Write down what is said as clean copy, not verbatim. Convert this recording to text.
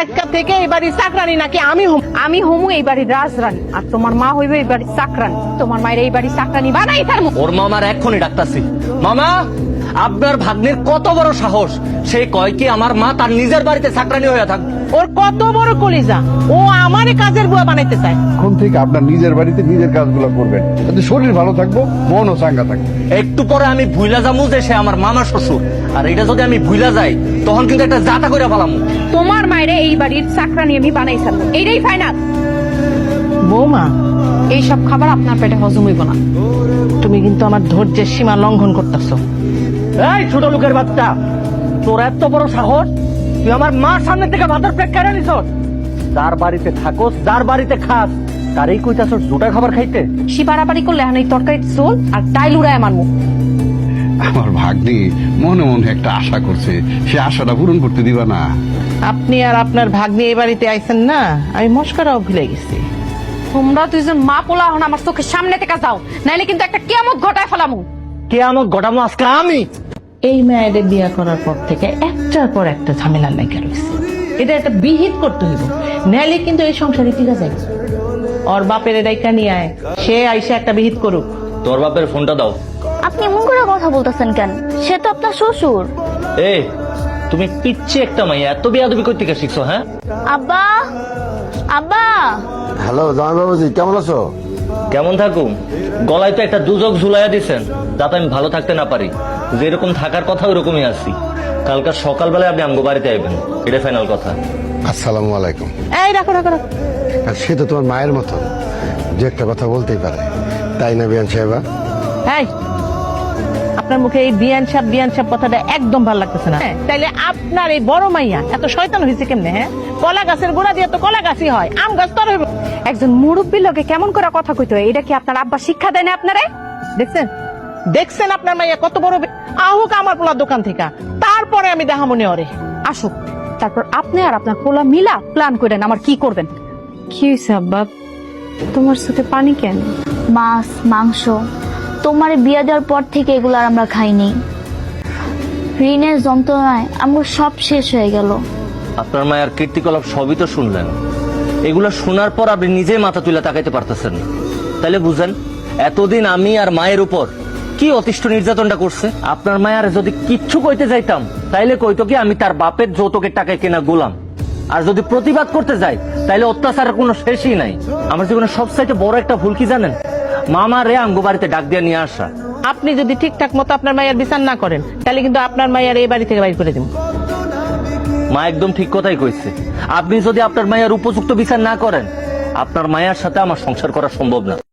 আজকা থেকে এই বাড়ির চাকরানি নাকি আমি হমু এই বাড়ির রাজরানী, আর তোমার মা হইবে এই বাড়ির চাকরানি। তোমার মায়ের এই বাড়ির চাকরানি বানাই তার ওর মামার এক্ষুনি ডাকতাছি। মামা, আপনার ভাগ্নের কত বড় সাহস, সে কয় কি আমার মা তার নিজের বাড়িতে চাকরানি হয়ে থাক। ওর কত বড় কলিজা, ও আমারে কাজের বুয়া বানাইতে চায়। এখন থেকে আপনার নিজের বাড়িতে নিজের কাজগুলো করবেন, যাতে শরীর ভালো থাকবো, মনও চাঙ্গা থাকবে। একটু পরে আমি ভুইলা যামু যে সে আমার মামার শ্বশুর, আর এটা যদি আমি ভুইলা যাই তখন কিন্তু একটা জাতা করে ফেলামু। তোমার মায়ের এই বাড়ির চাকরানি আমি বানাই ছাড়বো, এইটাই ফাইনাল। বৌমা, এইসব খাবার আপনার পেটে হজম হইব না। তুমি কিন্তু আমার ধৈর্যের সীমা লঙ্ঘন করতেছো। এই ছোট লোকের বাচ্চা, তোর এত বড় সাহস, তুই আমার মার সামনে থেকে ভাতের প্লেট কেড়ে নিছ। যার বাড়িতে থাকোস, যার বাড়িতে খাস, তারই কইতাছস জুটা খাবার খাইতে। শিবাড়াবাড়ি করলে এখন এই তরকারির ঝোল আর ডাইল উড়ায় আমার মুখ। আমার ভাগ্নি মনে মনে একটা আশা করছে, সে আশাটা পূরণ করতে দিবা না? আপনি আর আপনার ভাগ্নি এই বাড়িতে আইছেন না, আমি মস্করাও ভুলে গেছি। তোমরা দুইজন মা পোলা এখন আমার চোখের সামনে থেকে যাও, নাইলে কিন্তু একটা কিয়ামত ঘটায় ফেলামু। কে আমাকে ঘটামো আজকে আমি? এই মেয়েদের বিয়া করার পর থেকে একটার পর একটা ঝামেলা লেগে রয়েছে। এটা একটা বিহিত করতে হইব, নাইলে কিন্তু এই সংসারে টিকা যায়। ওর বাপের ডাইকা নিয়ে আয়, সে আইসা একটা বিহিত করুক। তোর বাপের ফোনটা দাও। আপনি এমন করে কথা বলতেছেন কেন? সে তো আপনার শ্বশুর। এ, তুমি পিচ্ছি একটা মাইয়া, এত বেয়াদবি করতে কে শিখছো? হ্যাঁ আব্বা, আব্বা। হ্যালো জামাই বাবুজি, কেমন আছো? কেমন থাকুম, গলায় তো একটা দুজক ঝুলাইয়া দিছেন, যাতে আমি ভালো থাকতে না পারি। যেরকম থাকার কথা ওরকমই আছি। কালকার সকালবেলায় আপনি আমগো বাড়িতে আইবেন, এটা ফাইনাল কথা। আসসালামু আলাইকুম। এই রাখো রাখো রাখো। আর সে তো তোমার মায়ের মতো, যে একটা কথা বলতেই পারে, তাই না বিয়ান সাহেবা? এই, আপনার মুখে এই বিয়ান সাহেব কথাটা একদম ভালো লাগতেছে না। তাইলে আপনার এই বড় মাইয়া এত শয়তান হয়েছে কেমনে? হ্যাঁ, কলা গাছের গোড়া দিয়ে তো কলা গাছই হয়, আম গাছ তো আর হইব। একজন মুরব্বীর লোকে কেমন করে কথা কইতে হয়, এটা কি আপনার আব্বা শিক্ষা দেয় না আপনারে? দেখছেন দেখছেন আপনার মাইয়া কত বড় আহুক আমার পোলার দোকান থেকে, তারপরে আমি দেখা মনে ওরে আসুক, তারপর আপনি আর আপনার পোলা মিলা প্ল্যান করেন আমার কি করবেন। কি হয়েছে আব্বা, তোমার চোখে পানি কেন? মাছ, মাংস তোমার বিয়ে দেওয়ার পর থেকে এগুলো আর আমরা খাইনি। ঋণের যন্ত্রণায় আমার সব শেষ হয়ে গেল। আপনার মায়ের কীর্তিকলাপ সবই তো শুনলেন, এগুলো শোনার পর আপনি নিজেই মাথা তুলে তাকাইতে পারতেছেন না। তাহলে বুঝেন এতদিন আমি আর মায়ের উপর কি অতিষ্ঠ নির্যাতনটা করছে। আপনার মায়ের যদি কিচ্ছু কইতে যাইতাম, তাইলে কইতো কি আমি তার বাপের যৌতুকের টাকায় কেনা গোলাম। আর যদি প্রতিবাদ করতে যাই, তাইলে অত্যাচারের কোনো শেষই নাই। আমার জীবনে সবচাইতে বড় একটা ভুল কি জানেন? মামা রে আঙ্গু বাড়িতে ডাক দিয়ে নিয়ে আসা। আপনি যদি ঠিকঠাক মতো আপনার মায়ের বিচার না করেন, তাহলে কিন্তু আপনার মায়ের এই বাড়ি থেকে বাইর করে দিব। মা একদম ঠিক কথাই কইছে। আপনি যদি আপনার মায়ের উপযুক্ত বিচার না করেন, আপনার মায়ের সাথে আমার সংসার করা সম্ভব না।